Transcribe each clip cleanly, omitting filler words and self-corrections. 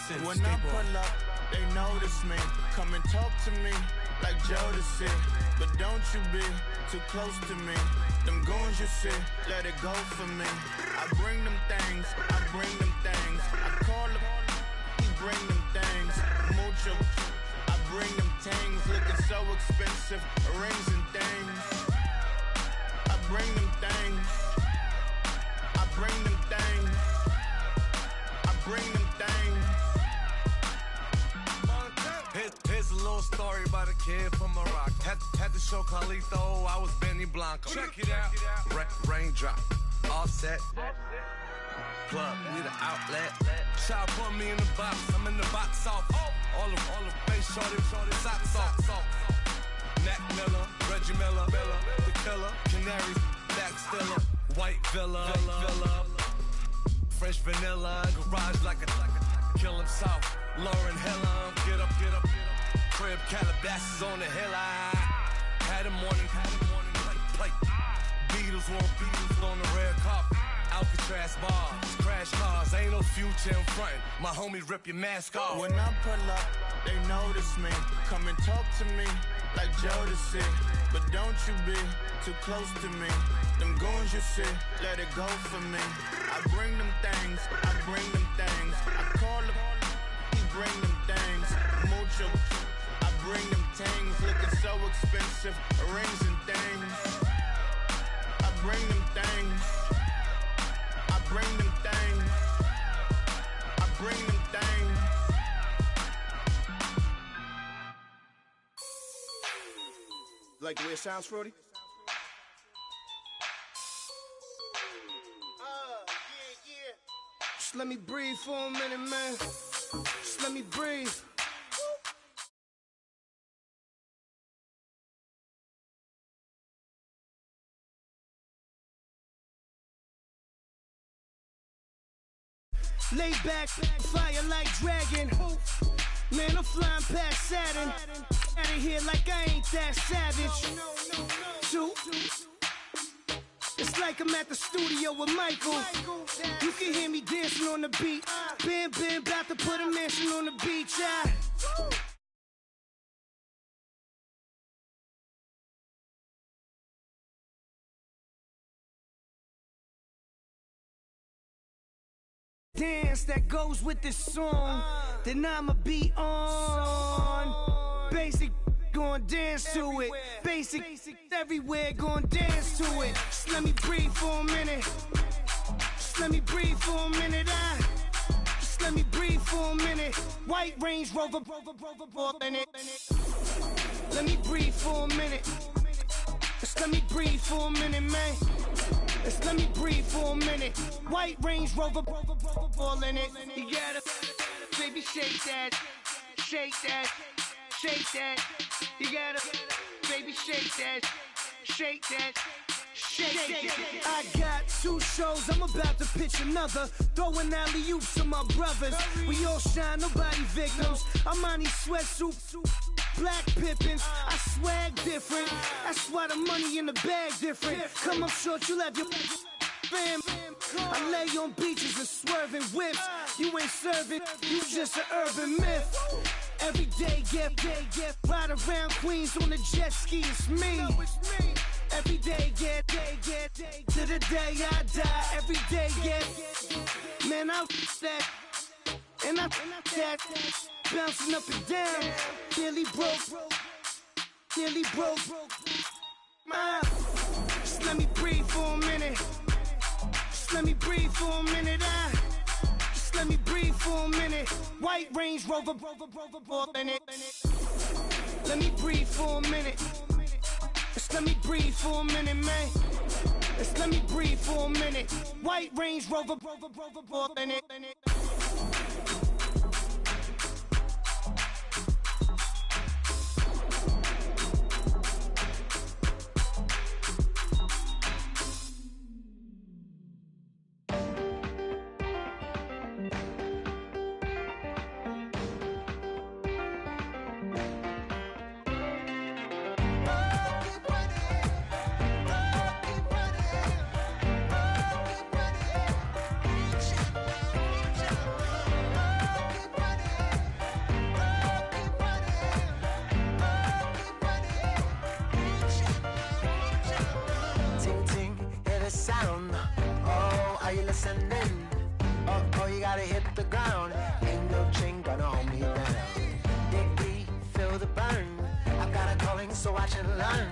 When I pull up, they notice me. Come and talk to me like Jodeci. But don't you be too close to me. Them goons you see, let it go for me. I bring them things, I bring them things. I call him, he bring them things. Mucho, I bring them things. Looking so expensive, rings and things. I bring them things. I bring them things. I bring them things. Here's a little story about a kid from Morocco. Had to show Carlito I was Benny Blanco. Check it out. Raindrop, offset, plug, need an outlet. Shot put me in the box, I'm in the box off. All the face shorty, socks off. Mac Miller, Reggie Miller, the killer, Canaries, Back Stiller, White Villa, Fresh vanilla, garage like a kill himself. Lauren Hiller, get up. Crib Calabasas on the hill. I had a morning plate. Beatles on the red carpet. Alcatraz bars, crash cars, ain't no future in front. My homie rip your mask off. When I pull up, they notice me. Come and talk to me like Jodeci. But don't you be too close to me. Them goons you see, let it go for me. I bring them things, I bring them things. I call him, he bring them things. Mucho, I bring them things. Looking so expensive, rings and things. I bring them things. I bring them things. I bring them things. Like the way it sounds, Frody? Yeah. Just let me breathe for a minute, man. Just let me breathe. Lay back, fire like dragon. Man, I'm flying past Saturn. Out of here like I ain't that savage. Two. It's like I'm at the studio with Michael. You can hear me dancing on the beat. Bam, about to put a mansion on the beach. Dance that goes with this song, then I'ma be on. Basic, gon' dance to it. Basic, everywhere, gon' dance to it. Just let me breathe for a minute. Just let me breathe for a minute. Just let me breathe for a minute. White Range Rover, in it. Let me breathe for a minute. Just let me breathe for a minute, man. Just let me breathe for a minute. White Range Rover, ball in it. You gotta, baby, shake that, shake that, shake that. You gotta, baby, shake that, shake that. Shake. I got 2 shows, I'm about to pitch another. Throwing alley-oops to my brothers. We all shine, nobody victims. I'm on these sweatsuits, black Pippins. I swag different. That's why the money in the bag different. Come up short, you'll have your fam. I lay on beaches and swerving whips. You ain't serving, you just an urban myth. Every day, get ride around Queens on a jet ski, it's me. Every day, get to the day I die. Every day, get, man, I that, and I that, bouncing up and down. Nearly broke. Just let me breathe for a minute. Just let me breathe for a minute. Just let me breathe for a minute. White Range Rover, in it. Let me breathe for a minute. Just let me breathe for a minute, man. Just let me breathe for a minute. White Range Rover, in it. off the ground. Ain't no chain gonna hold me down. Dig deep, feel the burn. I've got a calling, so I should learn.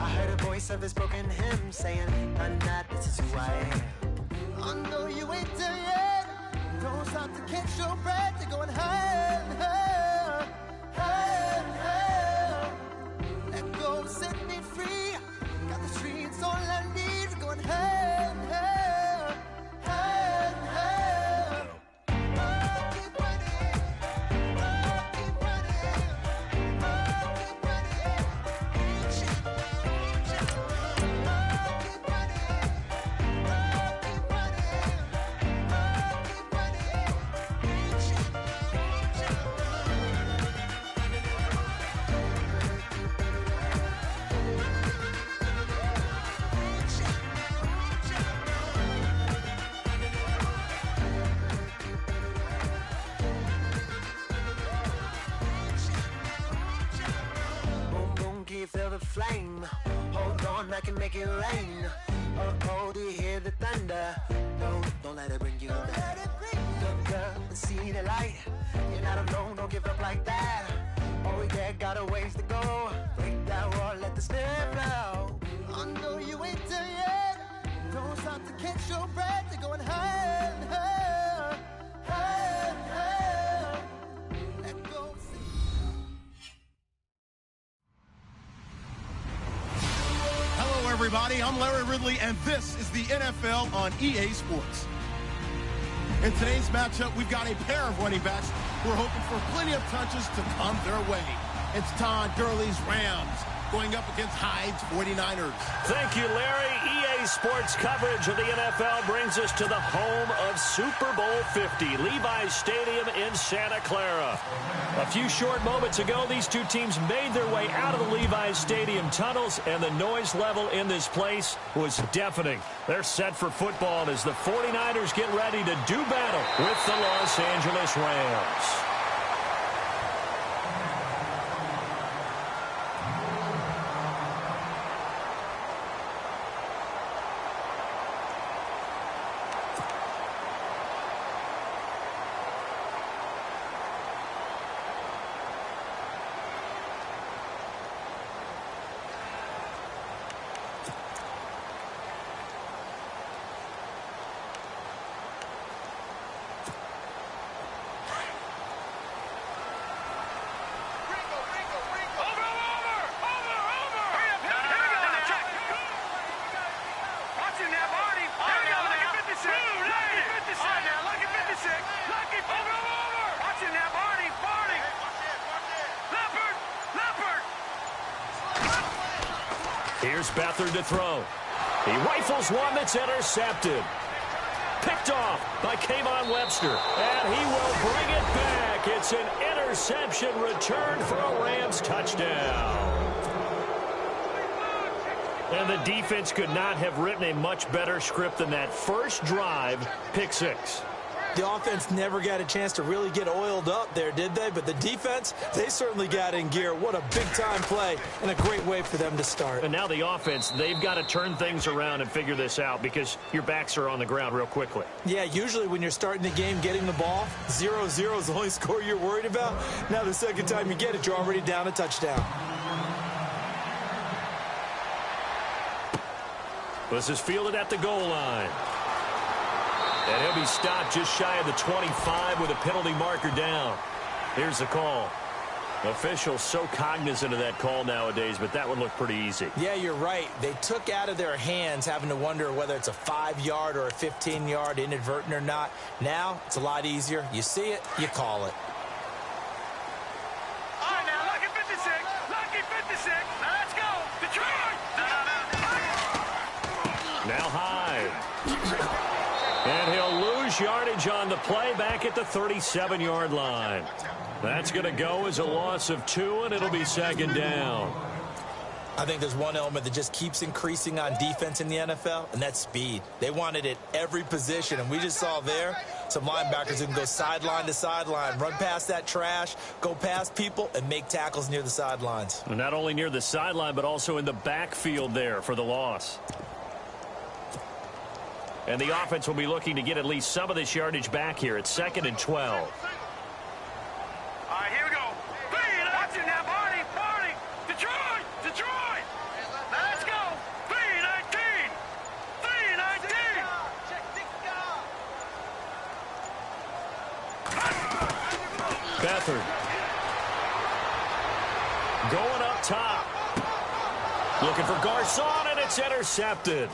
I heard a voice of his broken hymn saying, I'm not, this is who I am. I know you ain't there yet. Don't stop to catch your breath. You're going higher, higher, higher, higher. Let go, set me free. Got the streets, all I need. We're going higher, higher, higher, higher. Oh, keep running. Oh, keep running. Oh, keep running. Reach it, reach it. Oh, keep running. Oh, keep running. Oh, keep running. Reach it, reach it. Boom, boom, can you feel the flame? Hold on, I can make it rain. Oh, do you hear the thunder? No, don't let it bring you down. Look up and see the light. You're not alone, don't give up like that. Oh, yeah, got a ways to go. Break that wall, let the spirit flow. I know you ain't there yet. Don't stop to catch your breath. You're going higher, higher, higher, higher. Let go. Hello, everybody. I'm Larry Ridley, and this is the NFL on EA Sports. In today's matchup, we've got a pair of running backs who are hoping for plenty of touches to come their way. It's Todd Gurley's Rams going up against Hyde's 49ers. Thank you, Larry. EA Sports coverage of the NFL brings us to the home of Super Bowl 50, Levi's Stadium in Santa Clara. A few short moments ago, these two teams made their way out of the Levi's Stadium tunnels, and the noise level in this place was deafening. They're set for football as the 49ers get ready to do battle with the Los Angeles Rams. Here's Beathard to throw. He rifles one that's intercepted. Picked off by Kayvon Webster. And he will bring it back. It's an interception return for a Rams touchdown. And the defense could not have written a much better script than that first drive, pick six. The offense never got a chance to really get oiled up there, did they? But the defense, they certainly got in gear. What a big-time play and a great way for them to start. And now the offense, they've got to turn things around and figure this out because your backs are on the ground real quickly. Yeah, usually when you're starting the game, getting the ball, 0-0 is the only score you're worried about. Now the second time you get it, you're already down a touchdown. This is fielded at the goal line. And he'll be stopped just shy of the 25 with a penalty marker down. Here's the call. Officials so cognizant of that call nowadays, but that one looked pretty easy. Yeah, you're right. They took out of their hands having to wonder whether it's a 5-yard or a 15-yard inadvertent or not. Now, it's a lot easier. You see it, you call it. All right, now, lucky 56. Lucky 56. Now, let's go. Detroit. Now Hyde. And he'll lose yardage on the play back at the 37-yard line. That's going to go as a loss of 2, and it'll be second down. I think there's one element that just keeps increasing on defense in the NFL, and that's speed. They want it at every position, and we just saw there some linebackers who can go sideline to sideline, run past that trash, go past people, and make tackles near the sidelines. And not only near the sideline, but also in the backfield there for the loss. And the offense will be looking to get at least some of this yardage back here. It's 2nd and 12. All right, here we go. Watch it now, Barney. Detroit. Let's go. 3-19. Beathard. Going up top. Looking for Garcon, and it's intercepted.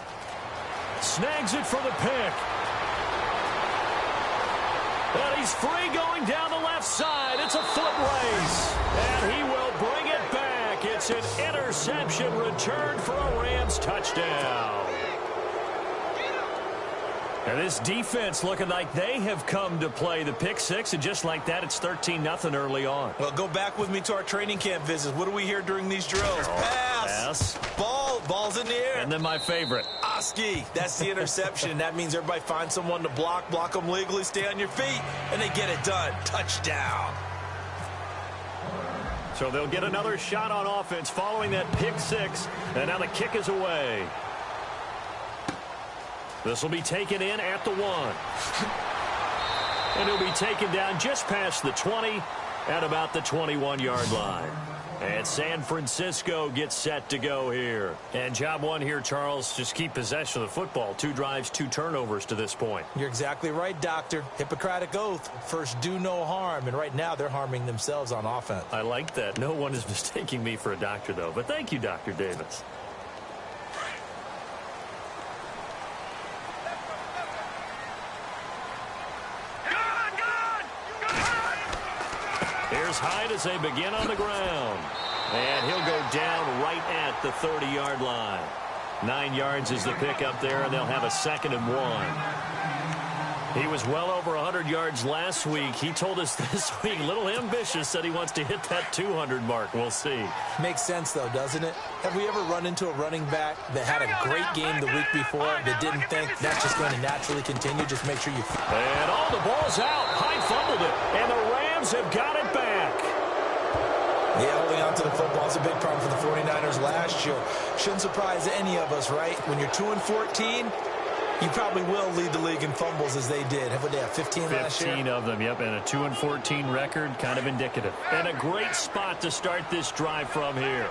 Snags it for the pick. And he's free going down the left side. It's a foot race. And he will bring it back. It's an interception return for a Rams touchdown. And this defense looking like they have come to play the pick six, and just like that, it's 13-0 early on. Well, go back with me to our training camp visits. What do we hear during these drills? Pass. Ball's in the air. And then my favorite. Oski. That's the interception. That means everybody finds someone to block them legally, stay on your feet, and they get it done. Touchdown. So they'll get another shot on offense following that pick six, and now the kick is away. This will be taken in at the 1. And he'll be taken down just past the 20 at about the 21-yard line. And San Francisco gets set to go here. And job one here, Charles, just keep possession of the football. 2 drives, 2 turnovers to this point. You're exactly right, Doctor. Hippocratic oath. First, do no harm. And right now, they're harming themselves on offense. I like that. No one is mistaking me for a doctor, though. But thank you, Dr. Davis. Here's Hyde as they begin on the ground. And he'll go down right at the 30-yard line. 9 yards is the pickup there, and they'll have a 2nd and 1. He was well over 100 yards last week. He told us this week, a little ambitious, said he wants to hit that 200 mark. We'll see. Makes sense, though, doesn't it? Have we ever run into a running back that had a great game the week before that didn't think that's just going to naturally continue? Just make sure you... And all the ball's out. Hyde fumbled it, and the Rams have got it back. Yeah, holding on to the football is a big problem for the 49ers last year. Shouldn't surprise any of us, right? When you're 2-14... you probably will lead the league in fumbles as they did. What they have, 15 last year? 15 of them, yep, and a 2-14 record, kind of indicative. And a great spot to start this drive from here.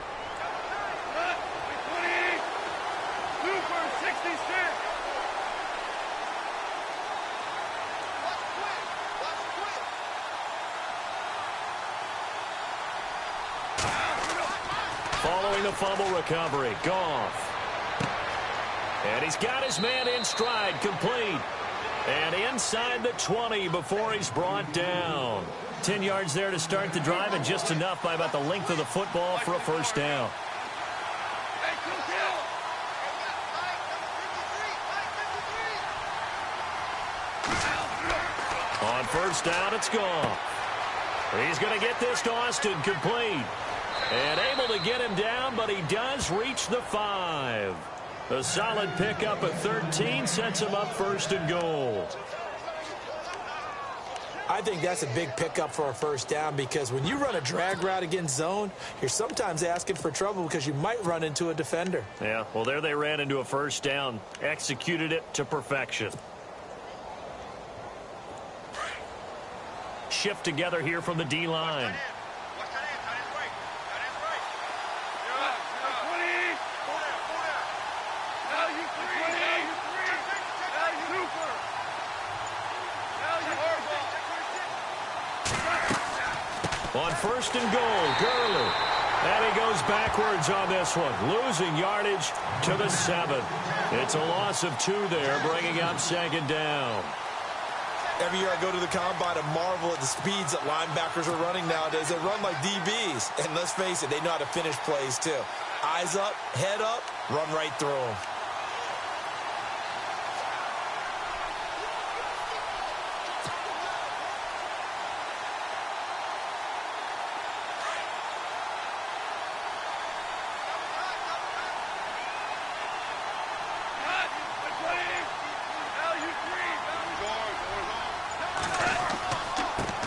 Following the fumble recovery, Goff. And he's got his man in stride, complete. And inside the 20 before he's brought down. 10 yards there to start the drive, and just enough by about the length of the football for a first down. On first down, it's gone. He's going to get this to Austin, complete. And able to get him down, but he does reach the 5. A solid pickup of 13 sets him up 1st and goal. I think that's a big pickup for a first down, because when you run a drag route against zone, you're sometimes asking for trouble because you might run into a defender. Yeah, well, there they ran into a first down. Executed it to perfection. Shift together here from the D-line. On 1st and goal, Gurley. And he goes backwards on this one, losing yardage to the 7. It's a loss of 2 there, bringing up 2nd down. Every year I go to the combine and marvel at the speeds that linebackers are running nowadays. They run like DBs. And let's face it, they know how to finish plays too. Eyes up, head up, run right through them.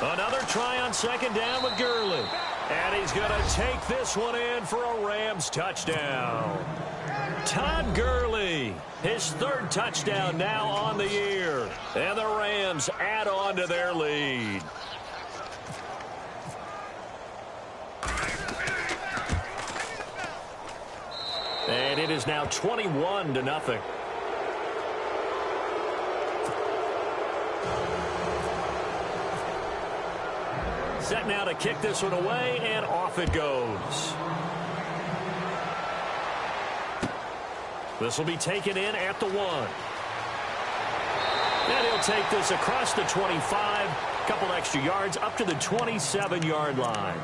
Another try on second down with Gurley. And he's going to take this one in for a Rams touchdown. Todd Gurley, his third touchdown now on the year. And the Rams add on to their lead. And it is now 21-0. Set now to kick this one away, and off it goes. This will be taken in at the 1. And he'll take this across the 25, couple extra yards up to the 27-yard line.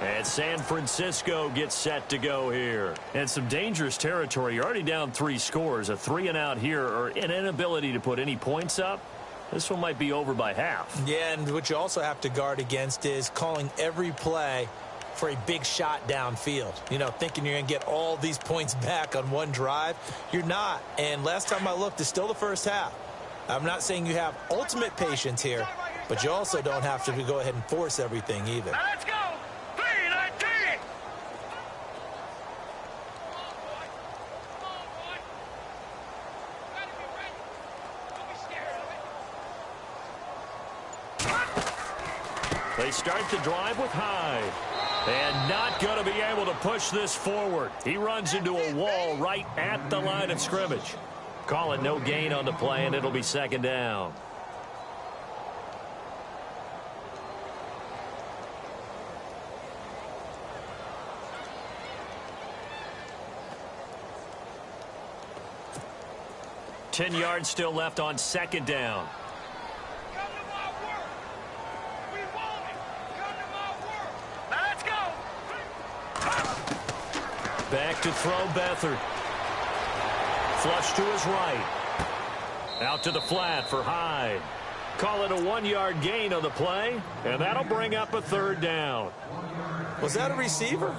And San Francisco gets set to go here. And some dangerous territory. You're already down 3 scores. A 3-and-out here, or an inability to put any points up. This one might be over by half. Yeah, and what you also have to guard against is calling every play for a big shot downfield. You know, thinking you're going to get all these points back on one drive. You're not. And last time I looked, it's still the first half. I'm not saying you have ultimate patience here, but you also don't have to go ahead and force everything either. Now let's go. 3-19. They start the drive with Hyde. And not going to be able to push this forward. He runs into a wall right at the line of scrimmage. Call it no gain on the play, and it'll be second down. Ten yards still left on second down. Back to throw Beathard. Flush to his right. Out to the flat for Hyde. Call it a 1-yard gain on the play, and that'll bring up a third down. Was that a receiver?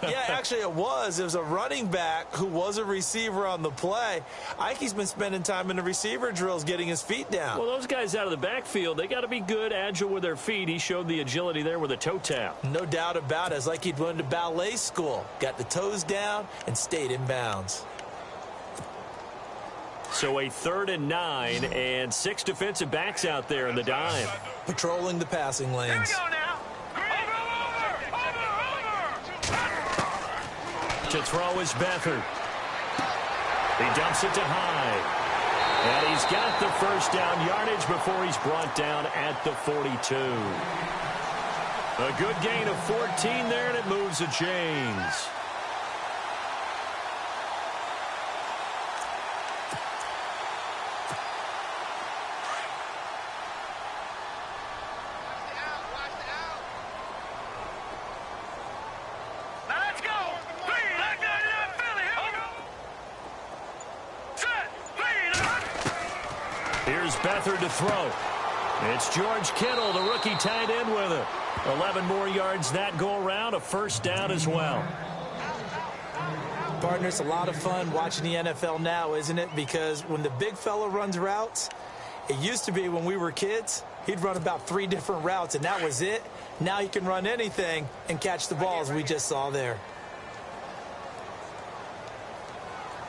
Yeah, actually it was. It was a running back who was a receiver on the play. Ike's been spending time in the receiver drills getting his feet down. Well, those guys out of the backfield, they got to be good, agile with their feet. He showed the agility there with a toe tap. No doubt about it. It's like he'd went to ballet school. Got the toes down and stayed in bounds. So a 3rd and 9 and 6 defensive backs out there in the dime. Patrolling the passing lanes. Here we go now. To throw is Beathard. He dumps it to Hyde. And he's got the first down yardage before he's brought down at the 42. A good gain of 14 there, and it moves the chains. Beathard to throw. It's George Kittle, the rookie tight end with it. 11 more yards that go around, a first down as well. Partner, it's a lot of fun watching the NFL now, isn't it? Because when the big fella runs routes, it used to be when we were kids, he'd run about 3 different routes, and that was it. Now he can run anything and catch the balls we just saw there.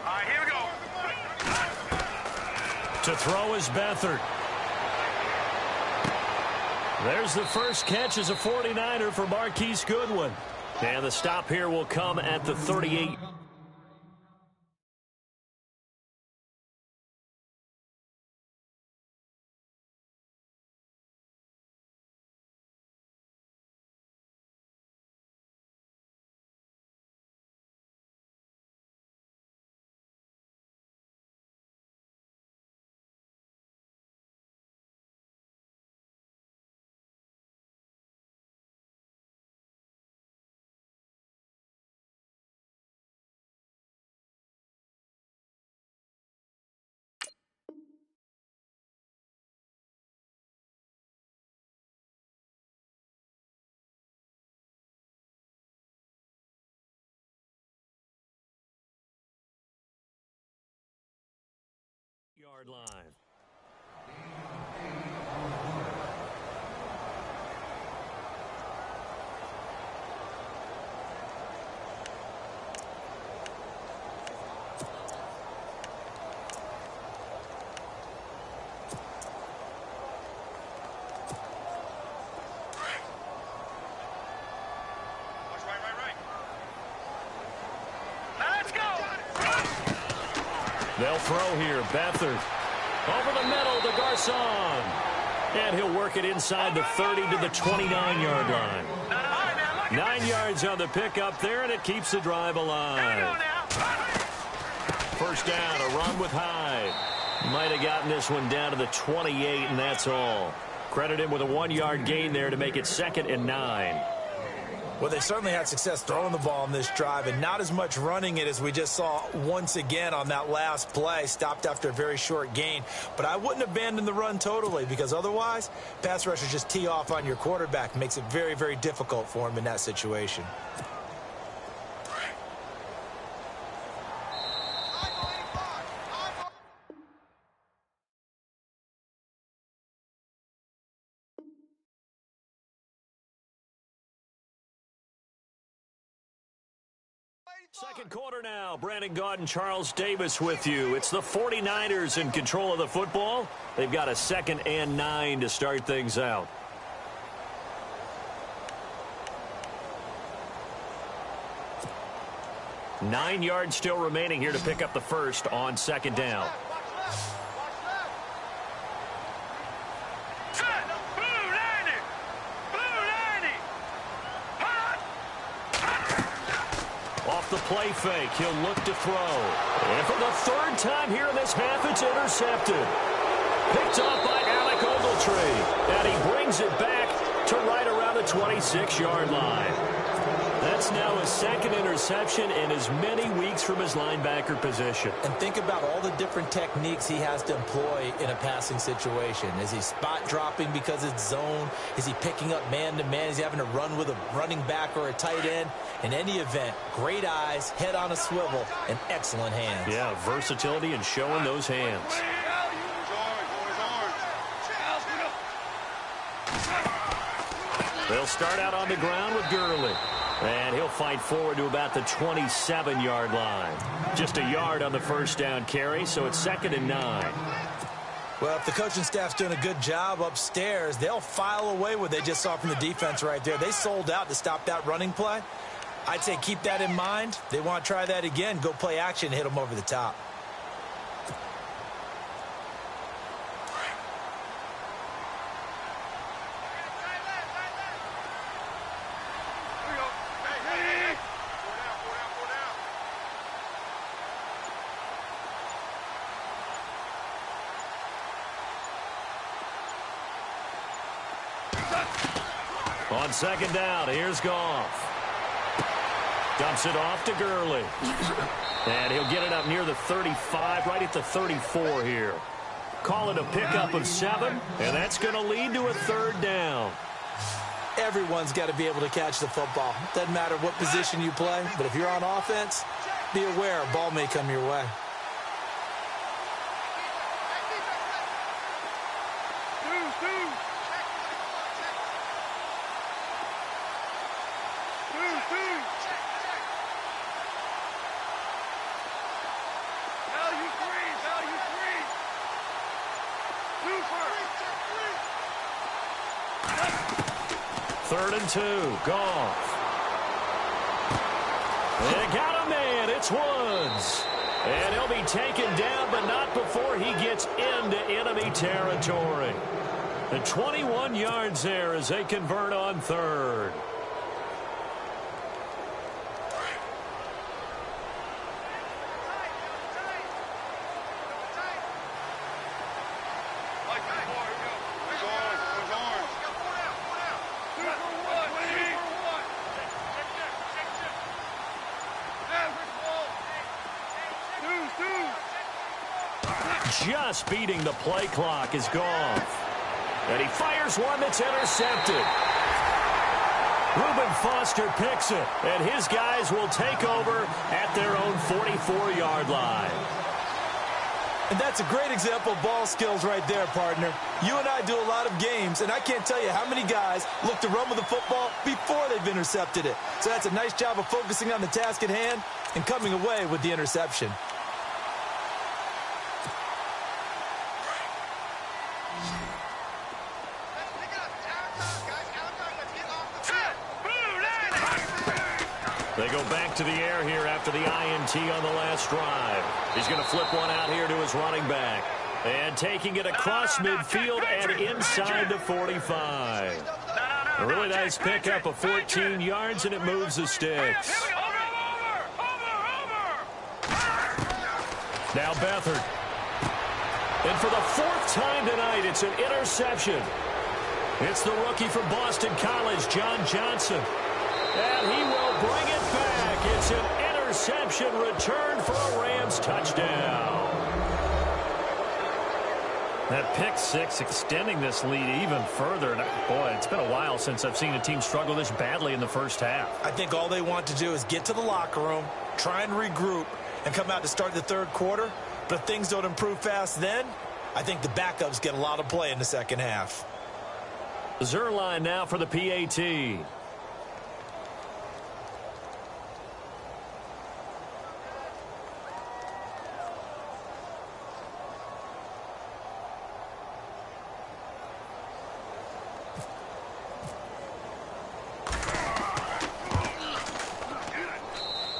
All right, here we go. To throw is Beathard. There's the first catch as a 49er for Marquise Goodwin. And the stop here will come at the 38. Yard line. They'll throw here. Beathard. Over the middle to Garcon. And he'll work it inside the 30 to the 29-yard line. 9 yards on the pickup there, and it keeps the drive alive. First down, a run with Hyde. Might have gotten this one down to the 28, and that's all. Credit him with a 1-yard gain there to make it 2nd and 9. Well, they certainly had success throwing the ball on this drive and not as much running it as we just saw once again on that last play. Stopped after a very short gain. But I wouldn't abandon the run totally because otherwise, pass rushers just tee off on your quarterback. Makes it very, very difficult for him in that situation. Second quarter now. Brandon Gaudin, Charles Davis with you. It's the 49ers in control of the football. They've got a 2nd and 9 to start things out. Nine yards still remaining here to pick up the first on 2nd down. The play fake. He'll look to throw. And for the 3rd time here in this half, it's intercepted. Picked off by Alec Ogletree. And he brings it back to right around the 26-yard line. That's now his 2nd interception in as many weeks from his linebacker position. And think about all the different techniques he has to employ in a passing situation. Is he spot dropping because it's zone? Is he picking up man-to-man? Is he having to run with a running back or a tight end? In any event, great eyes, head on a swivel, and excellent hands. Yeah, versatility and showing those hands. They'll start out on the ground with Gurley. And he'll fight forward to about the 27-yard line. Just a yard on the first down carry, so it's 2nd and 9. Well, if the coaching staff's doing a good job upstairs, they'll file away what they just saw from the defense right there. They sold out to stop that running play. I'd say keep that in mind. They want to try that again. Go play action, hit them over the top. On 2nd down, here's Goff. Dumps it off to Gurley. And he'll get it up near the 35, right at the 34 here. Call it a pickup of 7, and that's going to lead to a 3rd down. Everyone's got to be able to catch the football. Doesn't matter what position you play, but if you're on offense, be aware a ball may come your way. Third and 2, Goff. They got a man, it's Woods. And he'll be taken down, but not before he gets into enemy territory. The 21 yards there as they convert on 3rd. Just beating the play clock is Goff. And he fires one that's intercepted. Reuben Foster picks it, and his guys will take over at their own 44-yard line. And that's a great example of ball skills right there, partner. You and I do a lot of games, and I can't tell you how many guys look to run with the football before they've intercepted it. So that's a nice job of focusing on the task at hand and coming away with the interception. They go back to the air here after the INT on the last drive. He's going to flip one out here to his running back. And taking it across midfield and inside the 45. A really nice pickup of 14 yards, and it moves the sticks. Now Beathard. And for the fourth time tonight, it's an interception. It's the rookie from Boston College, John Johnson. And he will bring it back. It's an interception returned for a Rams touchdown. That pick six extending this lead even further. And boy, it's been a while since I've seen a team struggle this badly in the first half. I think all they want to do is get to the locker room, try and regroup, and come out to start the third quarter. But if things don't improve fast then, I think the backups get a lot of play in the second half. Zerline now for the PAT.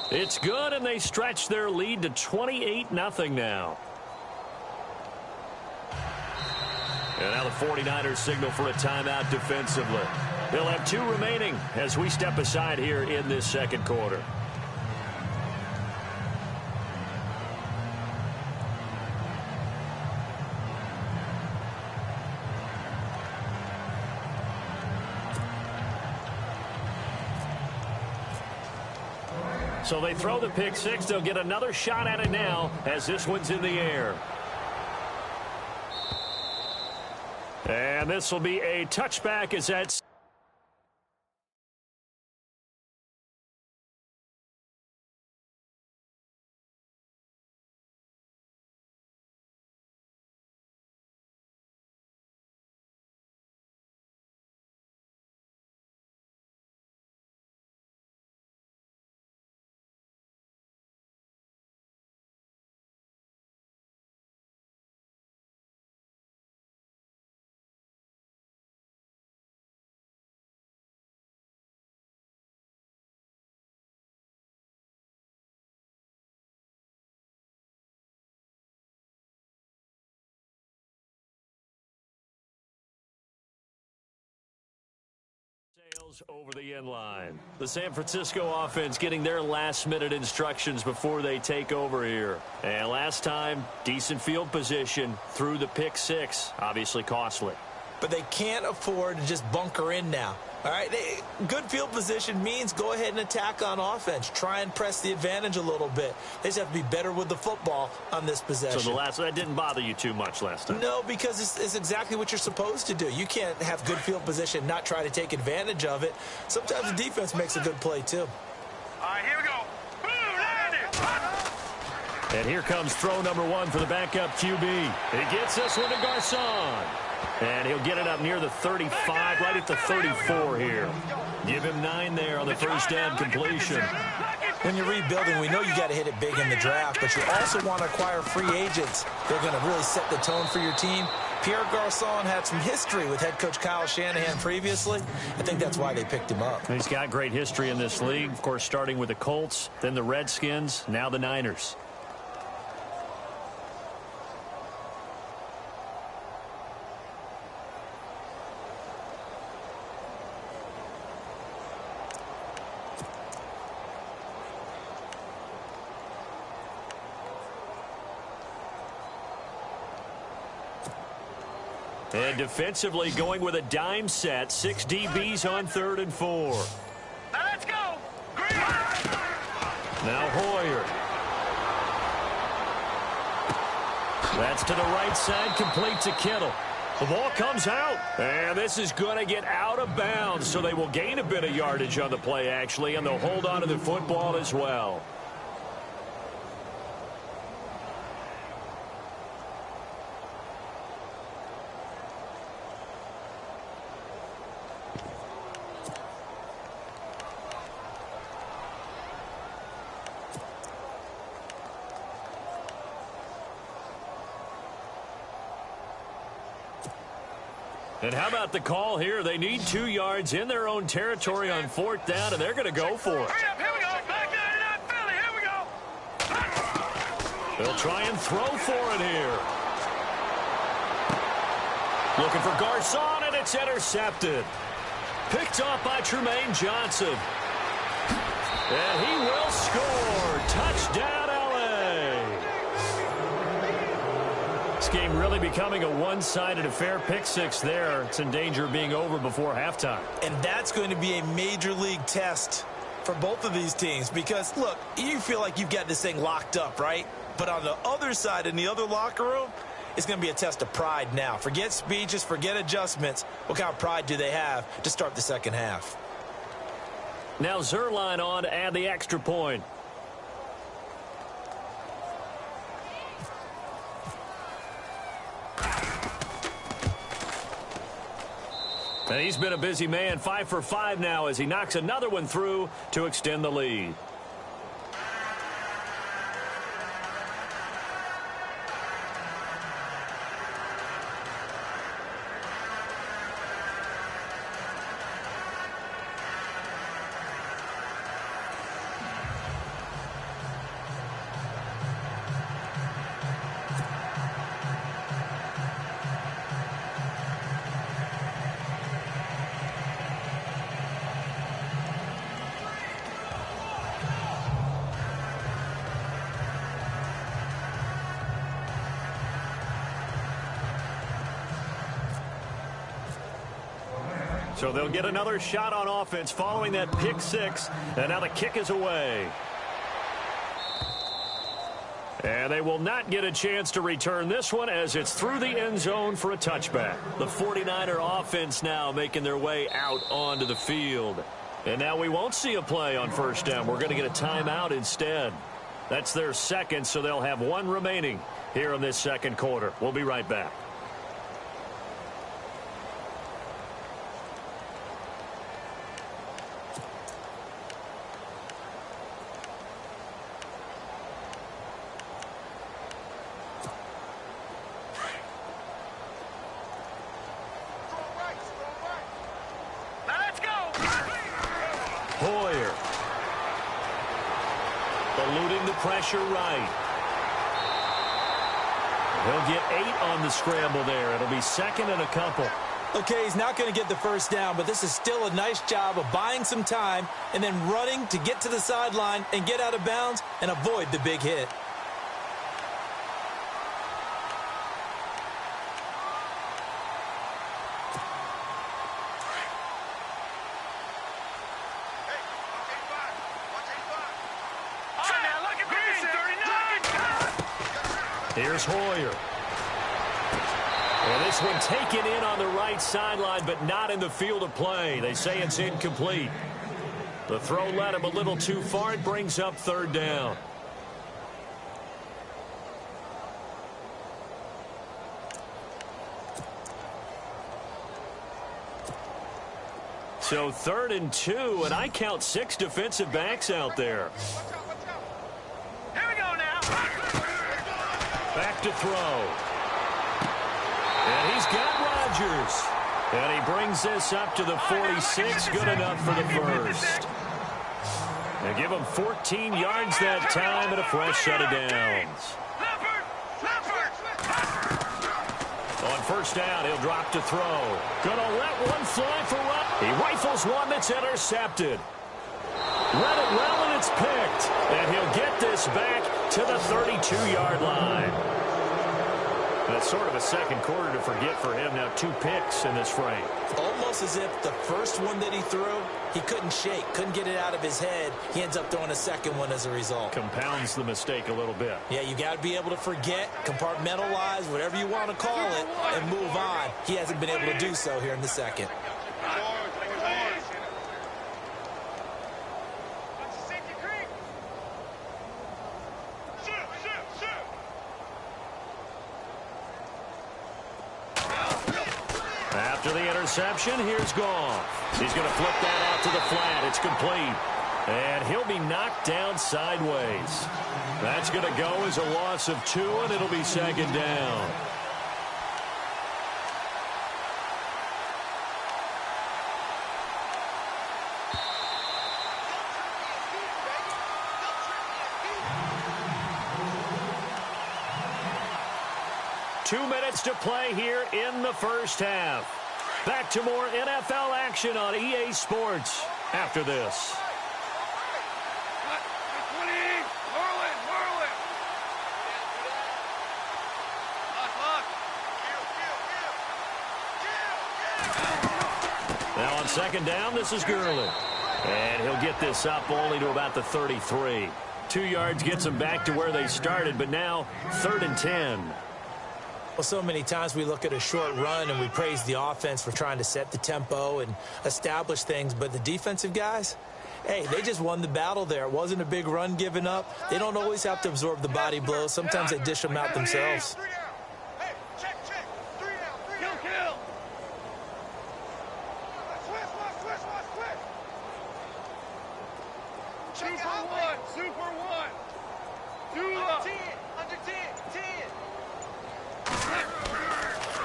It's good, and they stretch their lead to 28-0 now. And now the 49ers signal for a timeout defensively. They'll have 2 remaining as we step aside here in this second quarter. So they throw the pick six. They'll get another shot at it now as this one's in the air. And this will be a touchback as that's... over the end line. The San Francisco offense getting their last-minute instructions before they take over here. And last time, decent field position through the pick six. Obviously costly. But they can't afford to just bunker in now. All right, good field position means go ahead and attack on offense. Try and press the advantage a little bit. They just have to be better with the football on this possession. So that didn't bother you too much last time? No, because it's exactly what you're supposed to do. You can't have good field position, not try to take advantage of it. Sometimes the defense makes a good play, too. All right, here we go. And here comes throw number 1 for the backup QB. He gets this one to Garcon. And he'll get it up near the 35, right at the 34 here. Give him 9 there on the first down completion. When you're rebuilding, we know you got to hit it big in the draft, but you also want to acquire free agents. They're going to really set the tone for your team. Pierre Garcon had some history with head coach Kyle Shanahan previously. I think that's why they picked him up. He's got great history in this league, of course, starting with the Colts, then the Redskins, now the Niners. And defensively going with a dime set. 6 DBs on 3rd and 4. Now let's go. Now Hoyer. That's to the right side, complete to Kittle. The ball comes out, and this is going to get out of bounds, so they will gain a bit of yardage on the play, actually, and they'll hold on to the football as well. And how about the call here? They need 2 yards in their own territory on 4th down, and they're going to go for it. Hurry up, here we go. They'll try and throw for it here. Looking for Garcon, and it's intercepted. Picked off by Tremaine Johnson. And he will score. Touchdown, L.A. This game really becoming a one-sided affair. Pick six there. It's in danger of being over before halftime. And that's going to be a major league test for both of these teams because, look, you feel like you've got this thing locked up, right? But on the other side, in the other locker room, it's going to be a test of pride now. Forget speeches, forget adjustments. What kind of pride do they have to start the second half? Now Zerline on to add the extra point. And he's been a busy man, 5 for 5 now as he knocks another one through to extend the lead. So they'll get another shot on offense following that pick six. And now the kick is away. And they will not get a chance to return this one as it's through the end zone for a touchback. The 49er offense now making their way out onto the field. And now we won't see a play on first down. We're going to get a timeout instead. That's their second, so they'll have one remaining here in this second quarter. We'll be right back. Pressure right. He'll get 8 on the scramble there. It'll be second and a couple. Okay, he's not going to get the first down, but this is still a nice job of buying some time and then running to get to the sideline and get out of bounds and avoid the big hit. Here's Hoyer. And this one taken in on the right sideline, but not in the field of play. They say it's incomplete. The throw led him a little too far. It brings up third down. So 3rd and 2, and I count 6 defensive backs out there. Here we go now. Back to throw. And he's got Rodgers. And he brings this up to the 46. Good enough for the first. They give him 14 yards that time and a fresh set of downs. On first down, he'll drop to throw. Gonna let one fly for Rodgers. He rifles one that's intercepted. Read it well, and it's picked. And he'll get this back to the 32-yard line. That's sort of a second quarter to forget for him. Now 2 picks in this frame. Almost as if the first one that he threw, he couldn't shake, couldn't get it out of his head. He ends up throwing a second one as a result. Compounds the mistake a little bit. Yeah, you got to be able to forget, compartmentalize, whatever you want to call it, and move on. He hasn't been able to do so here in the second. After the interception, here's Goff. He's going to flip that out to the flat. It's complete. And he'll be knocked down sideways. That's going to go as a loss of 2, and it'll be second down. 2 minutes to play here in the first half. Back to more NFL action on EA Sports after this. Now on second down, this is Gurley. And he'll get this up only to about the 33. 2 yards gets them back to where they started, but now 3rd and 10. Well, so many times we look at a short run and we praise the offense for trying to set the tempo and establish things, but the defensive guys, hey, they just won the battle there. It wasn't a big run given up. They don't always have to absorb the body blows. Sometimes they dish them out themselves.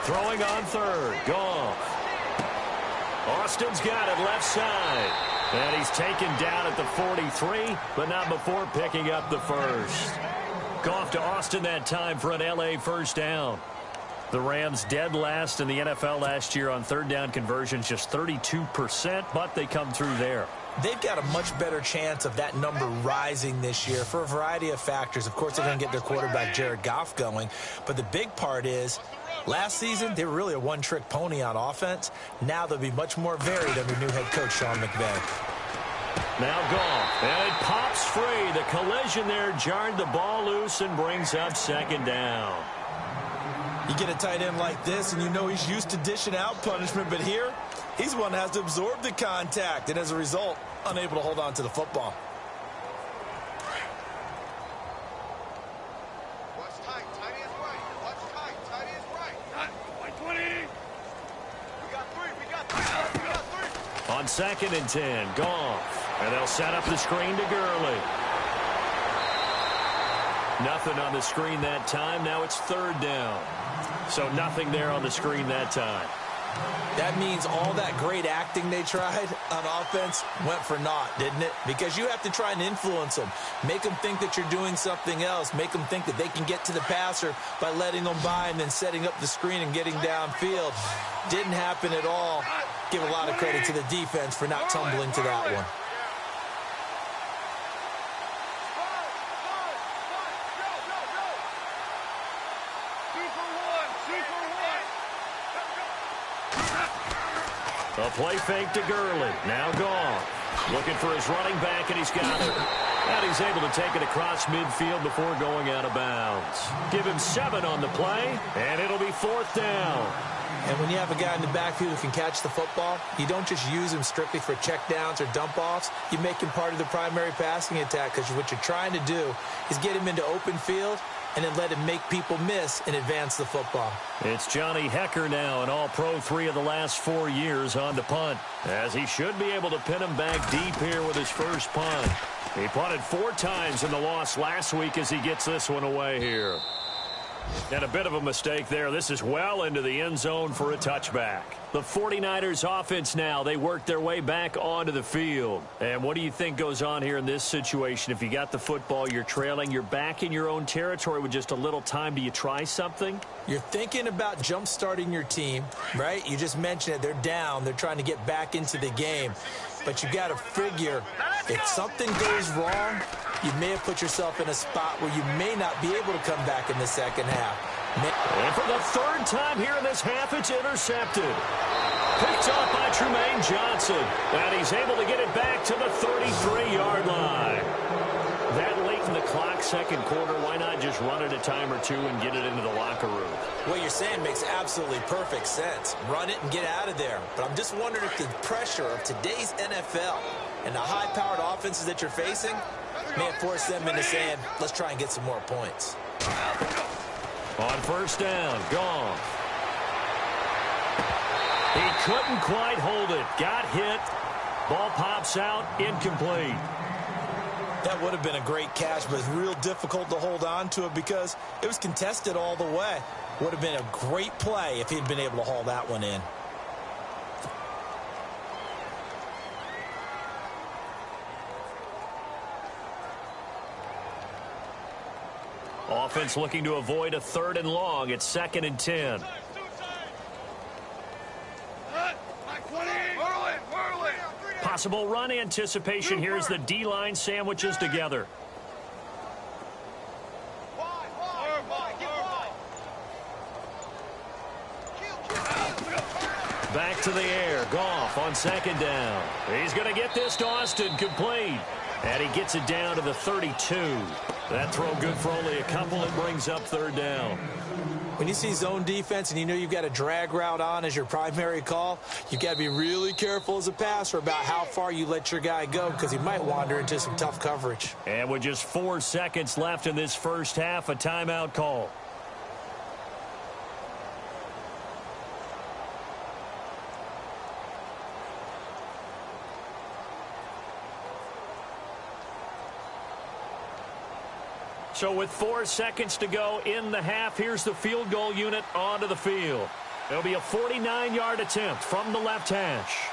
Throwing on third. Goff. Austin's got it left side. And he's taken down at the 43, but not before picking up the first. Goff to Austin that time for an L.A. first down. The Rams dead last in the NFL last year on third down conversions, just 32%, but they come through there. They've got a much better chance of that number rising this year for a variety of factors. Of course, they're going to get their quarterback, Jared Goff, going. But the big part is, last season, they were really a one-trick pony on offense. Now they'll be much more varied under new head coach Sean McVay. Now Goff, and it pops free. The collision there jarred the ball loose and brings up second down. You get a tight end like this, and you know he's used to dishing out punishment, but here, he's the one that has to absorb the contact, and as a result, unable to hold on to the football. On 2nd and 10, Goff. And they'll set up the screen to Gurley. Nothing on the screen that time. Now it's 3rd down. So nothing there on the screen that time. That means all that great acting they tried on offense went for naught, didn't it? Because you have to try and influence them. Make them think that you're doing something else. Make them think that they can get to the passer by letting them by and then setting up the screen and getting downfield. Didn't happen at all. Give a lot of credit to the defense for not tumbling to that one. A play fake to Gurley. Now Goff. Looking for his running back, and he's got it. And he's able to take it across midfield before going out of bounds. Give him 7 on the play, and it'll be 4th down. And when you have a guy in the backfield who can catch the football, you don't just use him strictly for checkdowns or dump-offs. You make him part of the primary passing attack, because what you're trying to do is get him into open field and then let him make people miss and advance the football. It's Johnny Hecker now, an all-pro 3 of the last 4 years on the punt, as he should be able to pin him back deep here with his first punt. He punted 4 times in the loss last week as he gets this one away here. And a bit of a mistake there. This is well into the end zone for a touchback. The 49ers offense now, they work their way back onto the field. And what do you think goes on here in this situation? If you got the football, you're trailing, you're back in your own territory with just a little time. Do you try something? You're thinking about jump-starting your team, right? You just mentioned it. They're down. They're trying to get back into the game. But you got to figure, if something goes wrong, you may have put yourself in a spot where you may not be able to come back in the second half. And for the 3rd time here in this half, it's intercepted. Picked off by Trumaine Johnson. And he's able to get it back to the 33-yard line. That late in the clock, 2nd quarter, why not just run it a time or 2 and get it into the locker room? What you're saying makes absolutely perfect sense. Run it and get out of there. But I'm just wondering if the pressure of today's NFL and the high-powered offenses that you're facing may have forced them into saying, let's try and get some more points. On 1st down, Goff. He couldn't quite hold it. Got hit. Ball pops out. Incomplete. That would have been a great catch, but it's real difficult to hold on to it because it was contested all the way. Would have been a great play if he'd been able to haul that one in. Offense looking to avoid a 3rd and long. It's 2nd and 10. Possible run anticipation. Here's the D-line sandwiches together. Back to the air. Goff on 2nd down. He's going to get this to Austin, complete. And he gets it down to the 32. That throw good for only a couple. It brings up 3rd down. When you see zone defense and you know you've got a drag route on as your primary call, you've got to be really careful as a passer about how far you let your guy go because he might wander into some tough coverage. And with just 4 seconds left in this first half, a timeout call. So with 4 seconds to go in the half, here's the field goal unit onto the field. It'll be a 49-yard attempt from the left hash.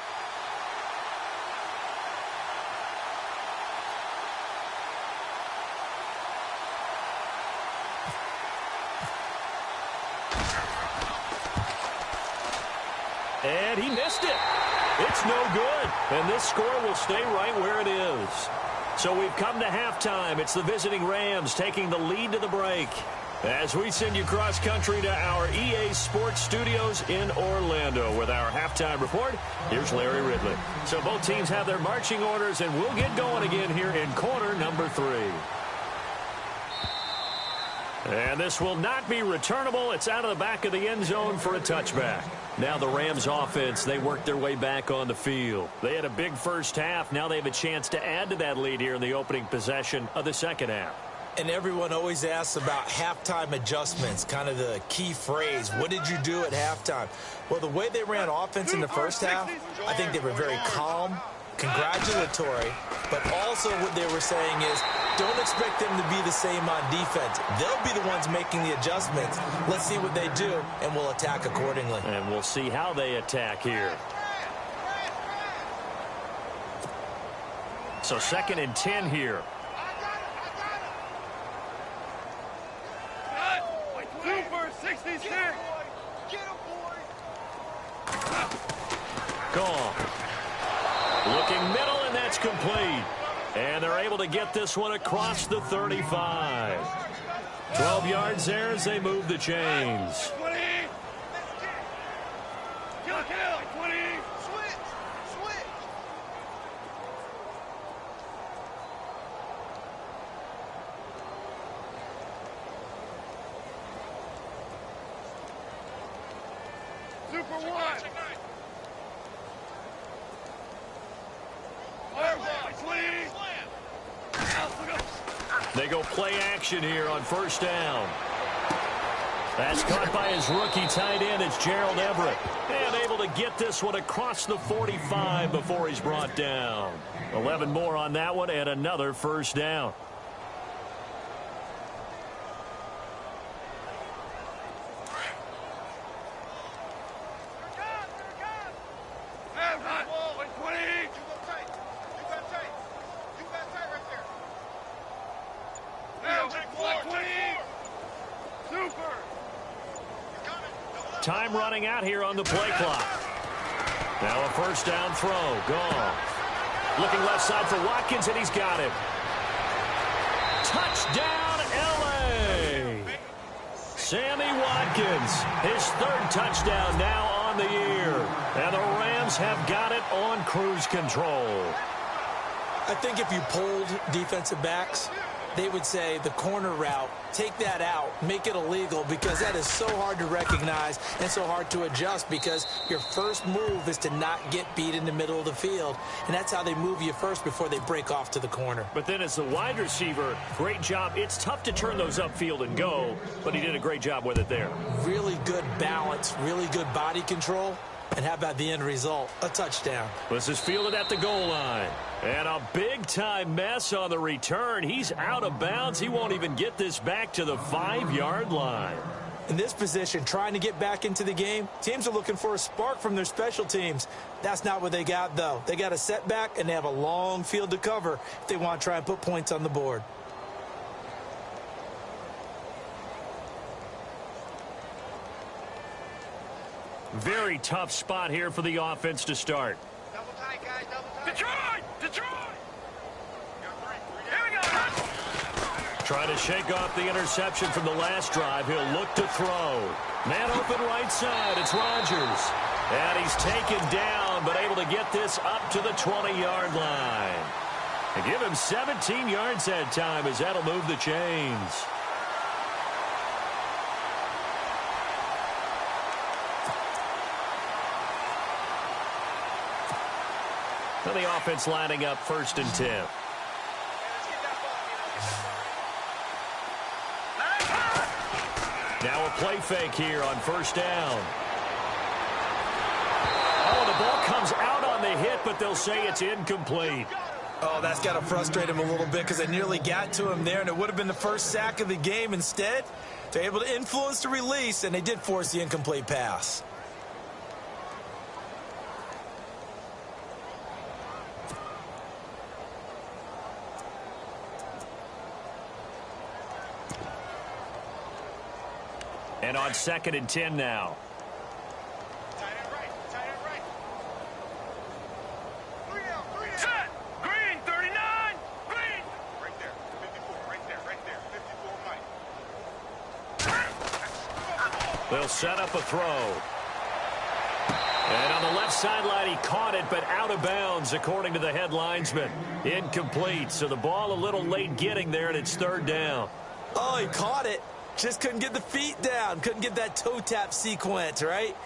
And he missed it. It's no good. And this score will stay right where it is. So we've come to halftime. It's the visiting Rams taking the lead to the break. As we send you cross-country to our EA Sports Studios in Orlando with our halftime report, here's Larry Ridley. So both teams have their marching orders, and we'll get going again here in quarter number 3. And this will not be returnable. It's out of the back of the end zone for a touchback. Now the Rams offense, they worked their way back on the field. They had a big first half. Now they have a chance to add to that lead here in the opening possession of the second half. And everyone always asks about halftime adjustments, kind of the key phrase. What did you do at halftime? Well, the way they ran offense in the first half, I think they were very calm, congratulatory, but also what they were saying is don't expect them to be the same on defense. They'll be the ones making the adjustments. Let's see what they do, and we'll attack accordingly. And we'll see how they attack here. So 2nd and 10 here. Super 66. Gone. Looking middle, and that's complete. And they're able to get this one across the 35. 12 yards there as they move the chains. 20. Kill. 20. Switch. Super 1. They go play action here on first down. That's caught by his rookie tight end. It's Gerald Everett. And able to get this one across the 45 before he's brought down. 11 more on that one and another first down. Time running out here on the play clock. Now a first down throw. Gone. Looking left side for Watkins, and he's got him. Touchdown, L.A. Sammy Watkins, his 3rd touchdown now on the year. And the Rams have got it on cruise control. I think if you polled defensive backs, they would say the corner route, take that out, make it illegal, because that is so hard to recognize and so hard to adjust because your first move is to not get beat in the middle of the field, and that's how they move you first before they break off to the corner. But then as the wide receiver, great job. It's tough to turn those upfield and go, but he did a great job with it there. Really good balance, really good body control. And how about the end result? A touchdown. This is fielded at the goal line. And a big-time mess on the return. He's out of bounds. He won't even get this back to the 5-yard line. In this position, trying to get back into the game, teams are looking for a spark from their special teams. That's not what they got, though. They got a setback, and they have a long field to cover if they want to try and put points on the board. Very tough spot here for the offense to start. Double tight, guys. Double tight. Detroit! Detroit! Here we go. Trying to shake off the interception from the last drive. He'll look to throw. Man open right side. It's Rodgers. And he's taken down, but able to get this up to the 20-yard line. And give him 17 yards that time, as that'll move the chains. So the offense lining up 1st and 10. Now a play fake here on 1st down. Oh, the ball comes out on the hit, but they'll say it's incomplete. Oh, that's got to frustrate him a little bit because they nearly got to him there, and it would have been the first sack of the game. Instead, they're able to influence the release, and they did force the incomplete pass. And on 2nd and 10 now. Tight end right. Tight end right. 3 down. 3 down. Set. Green. 39. Green. Right there. 54. Right there. Right there. 54 Mike. They'll set up a throw. And on the left sideline, he caught it, but out of bounds, according to the head linesman. Incomplete. So the ball a little late getting there, and it's 3rd down. Oh, he caught it. Just couldn't get the feet down. Couldn't get that toe tap sequence, right?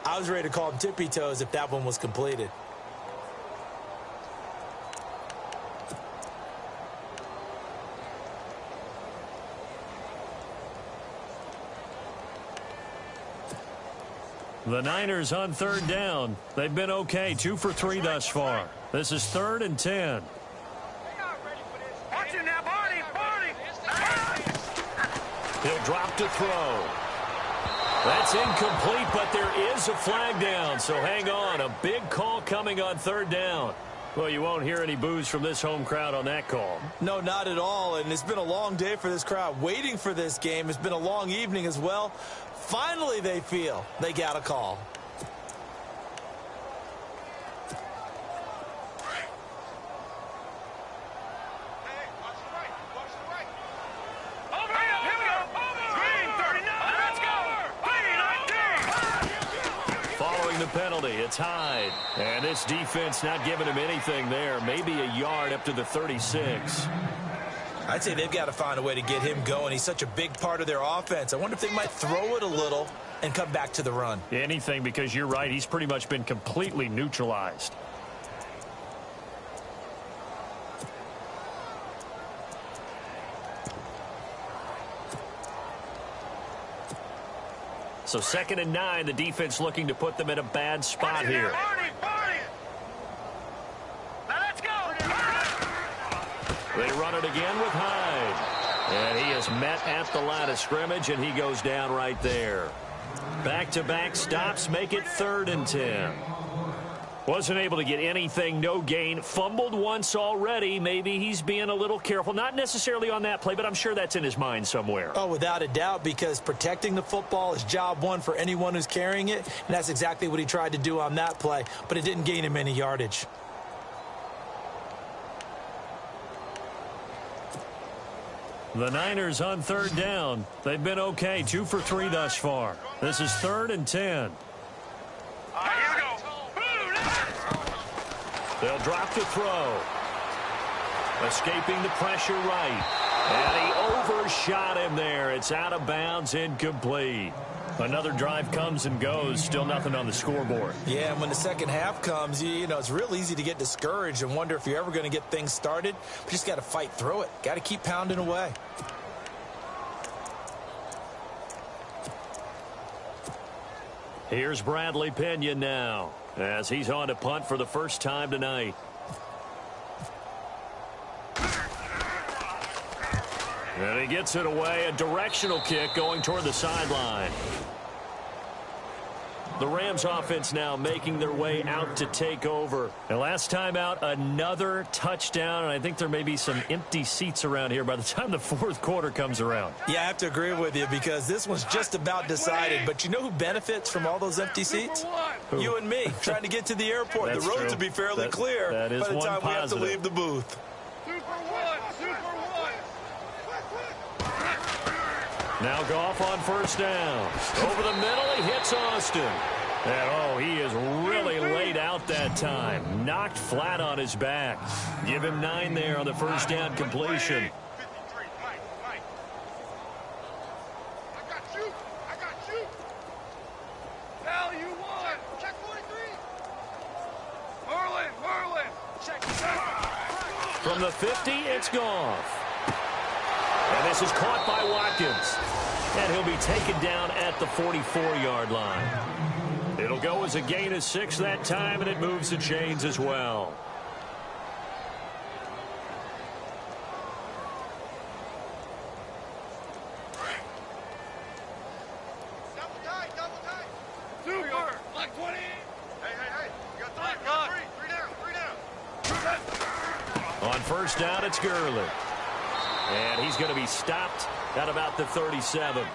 I was ready to call him tippy toes if that one was completed. The Niners on 3rd down. They've been okay, 2 for 3 thus far. This is 3rd and 10. Watch it now, Barney. Barney. He'll drop to throw. That's incomplete, but there is a flag down, so hang on. A big call coming on 3rd down. Well, you won't hear any boos from this home crowd on that call. No, not at all, and it's been a long day for this crowd waiting for this game. It's been a long evening as well. Finally, they feel they got a call. Penalty. It's Hyde. And this defense not giving him anything there. Maybe a yard up to the 36. I'd say they've got to find a way to get him going. He's such a big part of their offense. I wonder if they might throw it a little and come back to the run. Anything, because you're right. He's pretty much been completely neutralized. So 2nd and 9, the defense looking to put them in a bad spot here. Now let's go. They run it again with Hyde. And he is met at the line of scrimmage, and he goes down right there. Back-to-back stops make it 3rd and 10. Wasn't able to get anything, no gain. Fumbled once already. Maybe he's being a little careful. Not necessarily on that play, but I'm sure that's in his mind somewhere. Oh, without a doubt, because protecting the football is job one for anyone who's carrying it, and that's exactly what he tried to do on that play, but it didn't gain him any yardage. The Niners on 3rd down. They've been okay, 2 for 3 thus far. This is 3rd and 10. Here we go. They'll drop to throw. Escaping the pressure right. And he overshot him there. It's out of bounds, incomplete. Another drive comes and goes. Still nothing on the scoreboard. Yeah, and when the second half comes, you know, it's real easy to get discouraged and wonder if you're ever going to get things started. But you just got to fight through it. Got to keep pounding away. Here's Bradley Pinion now, as he's on to punt for the first time tonight. And he gets it away, a directional kick going toward the sideline. The Rams offense now making their way out to take over. And last time out, another touchdown, and I think there may be some empty seats around here by the time the fourth quarter comes around. Yeah, I have to agree with you because this one's just about decided. But you know who benefits from all those empty seats? Who? You and me, trying to get to the airport. That's the roads true. will be fairly clear that is by the one time we have to positive. leave the booth. Now Goff on first down. Over the middle, he hits Austin. And, he is really laid out that time. Knocked flat on his back. Give him 9 there on the first down completion. 53, Mike. I got you. Hell, you won. Check 43. Merlin. Check. From the 50, it's Goff. And this is caught by Watkins. And he'll be taken down at the 44-yard line. It'll go as a gain of 6 that time, and it moves the chains as well. Double tight. Super. Like 20. Hey. You got 3 down. On first down, it's Gurley. And he's going to be stopped at about the 37.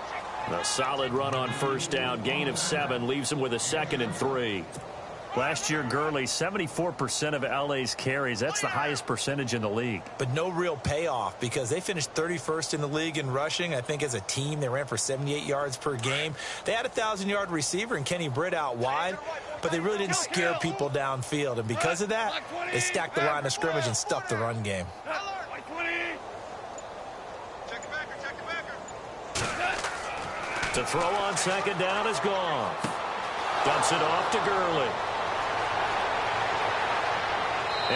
A solid run on first down. Gain of 7 leaves him with a 2nd and 3. Last year, Gurley, 74% of LA's carries. That's the highest percentage in the league. But no real payoff because they finished 31st in the league in rushing. I think as a team, they ran for 78 yards per game. They had a 1,000-yard receiver and Kenny Britt out wide, but they really didn't scare people downfield. And because of that, they stacked the line of scrimmage and stuffed the run game. To throw on second down is Goff. Dumps it off to Gurley.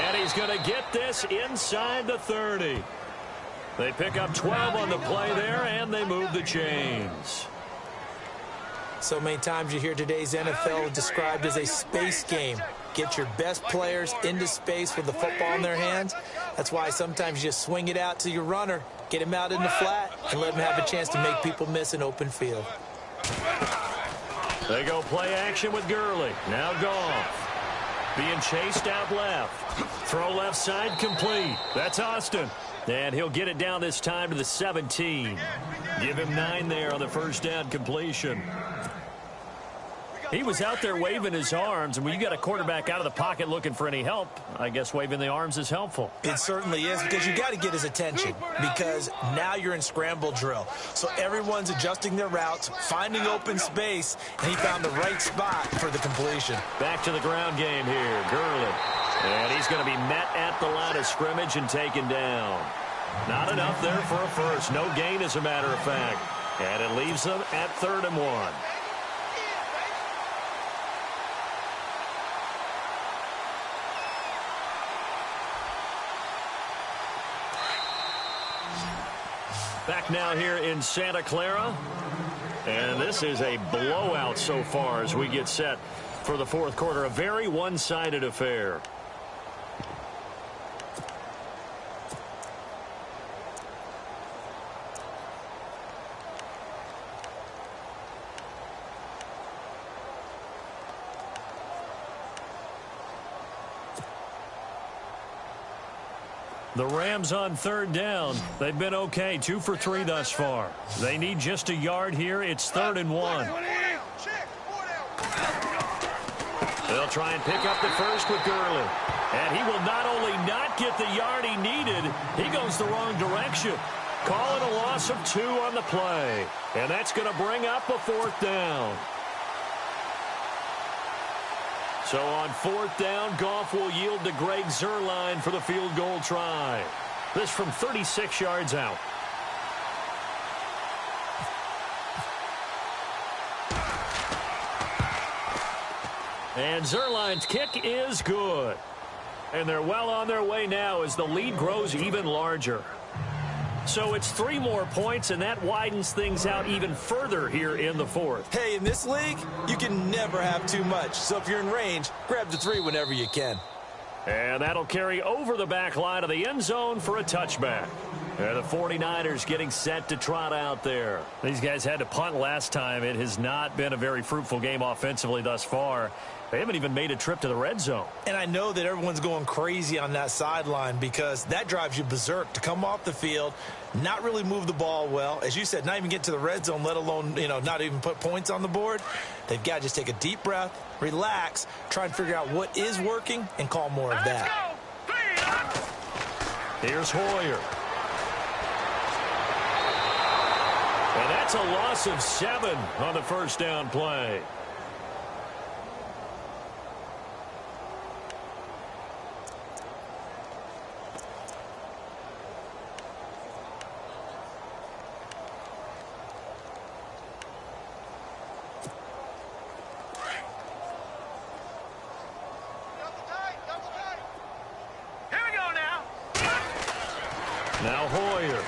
And he's going to get this inside the 30. They pick up 12 on the play there, and they move the chains. So many times you hear today's NFL described as a space game. Get your best players into space with the football in their hands. That's why sometimes you just swing it out to your runner, get him out in the flat, and let him have a chance to make people miss an open field. They go play action with Gurley. Now Goff. Being chased out left. Throw left side complete. That's Austin. And he'll get it down this time to the 17. Give him 9 there on the first down completion. He was out there waving his arms, and when you got a quarterback out of the pocket looking for any help, I guess waving the arms is helpful. It certainly is because you got to get his attention because now you're in scramble drill. So everyone's adjusting their routes, finding open space, and he found the right spot for the completion. Back to the ground game here, Gurley. And he's going to be met at the line of scrimmage and taken down. Not enough there for a first. No gain, as a matter of fact. And it leaves them at 3rd and 1. Back now here in Santa Clara. And this is a blowout so far as we get set for the fourth quarter. A very one-sided affair. The Rams on 3rd down. They've been okay, 2 for 3 thus far. They need just a yard here. It's 3rd and 1. They'll try and pick up the first with Gurley. And he will not only not get the yard he needed, he goes the wrong direction. Calling a loss of 2 on the play. And that's going to bring up a 4th down. So on 4th down, Goff will yield to Greg Zuerlein for the field goal try. This from 36 yards out. And Zuerlein's kick is good. And they're well on their way now as the lead grows even larger. So it's 3 more points, and that widens things out even further here in the 4th. Hey, in this league, you can never have too much. So if you're in range, grab the 3 whenever you can. And that'll carry over the back line of the end zone for a touchback. The 49ers getting set to trot out there. These guys had to punt last time. It has not been a very fruitful game offensively thus far. They haven't even made a trip to the red zone. And I know that everyone's going crazy on that sideline because that drives you berserk to come off the field, not really move the ball well. As you said, not even get to the red zone, let alone, not even put points on the board. They've got to just take a deep breath, relax, try and figure out what is working, and call more of that. Here's Hoyer. And that's a loss of 7 on the first down play. Now Hoyer.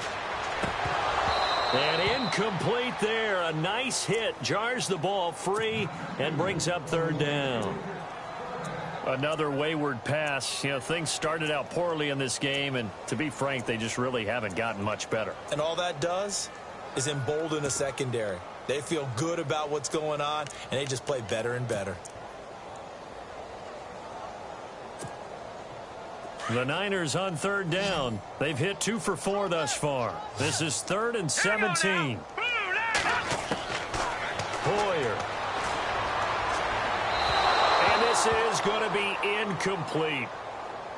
And incomplete there. A nice hit. Jars the ball free and brings up third down. Another wayward pass. Things started out poorly in this game, and to be frank, they just really haven't gotten much better. And all that does is embolden a secondary. They feel good about what's going on, and they just play better and better. The Niners on third down. They've hit 2 for 4 thus far. This is 3rd and 17. Hoyer. And this is going to be incomplete.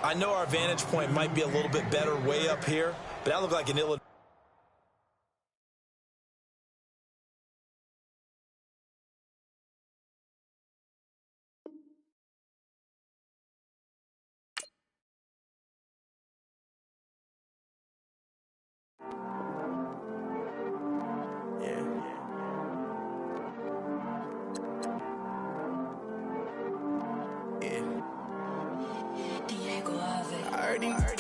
I know our vantage point might be a little bit better way up here, but that looked like an ill.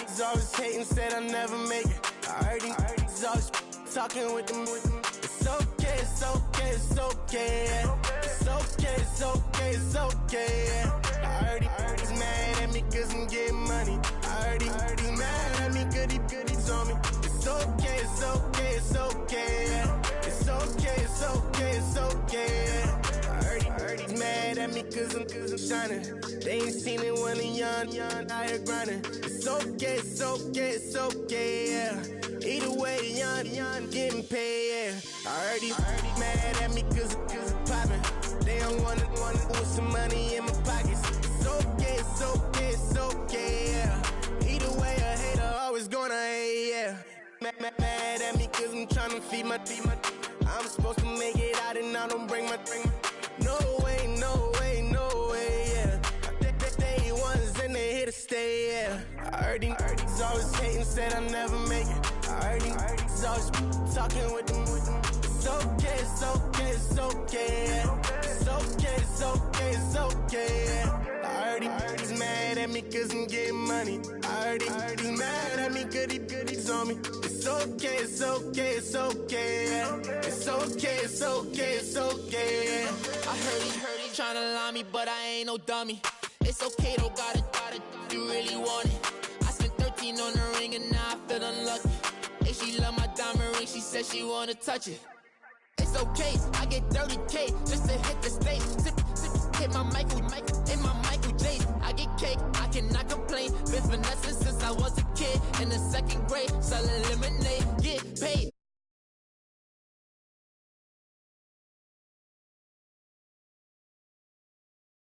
He's always hating, said I'll never make it. I heard he's always talking with them. It's okay, it's okay, it's okay. Yeah. It's okay, it's okay, it's okay. Yeah. I heard he's mad at me cause I'm getting money. I heard he's mad at me cause he's on me. It's okay, it's okay, it's okay. Yeah. It's okay, it's okay, it's okay. Yeah. I heard he's mad at me cause I'm shining. They ain't seen it when I'm young, out here grinding. It's okay, it's okay, it's okay, yeah. Either way, young, getting paid, yeah. I heard he's mad at me cause I'm poppin'. They don't wanna put some money in my pockets. It's okay, it's okay, it's okay, yeah. Either way, a hater always gonna hate, yeah. Mad at me cause I'm tryna feed my I'm supposed to make it out and I don't bring my no way, no way, no way, yeah. They ones and they here to stay, yeah. I heard he's always hating, said I'll never make it. I heard he's always talking with them. It's okay, it's okay, it's okay, yeah. It's okay, it's okay, it's okay, yeah. I heard he's mad at me cause I'm getting money. I heard he's mad at me cause he's on me. It's okay, it's okay, it's okay, yeah. It's okay, it's okay, it's okay, yeah. I heard he tryna lie me, but I ain't no dummy. It's okay though, got it, you really want it. I spent 13 on the ring and now I feel unlucky. Hey, she love my diamond ring, she said she wanna touch it. It's okay, I get 30K just to hit the stage. Sip, hit my Michael, in my Michael J. I get cake, I cannot complain. Been finessing since I was a kid in the 2nd grade. Selling lemonade, get paid.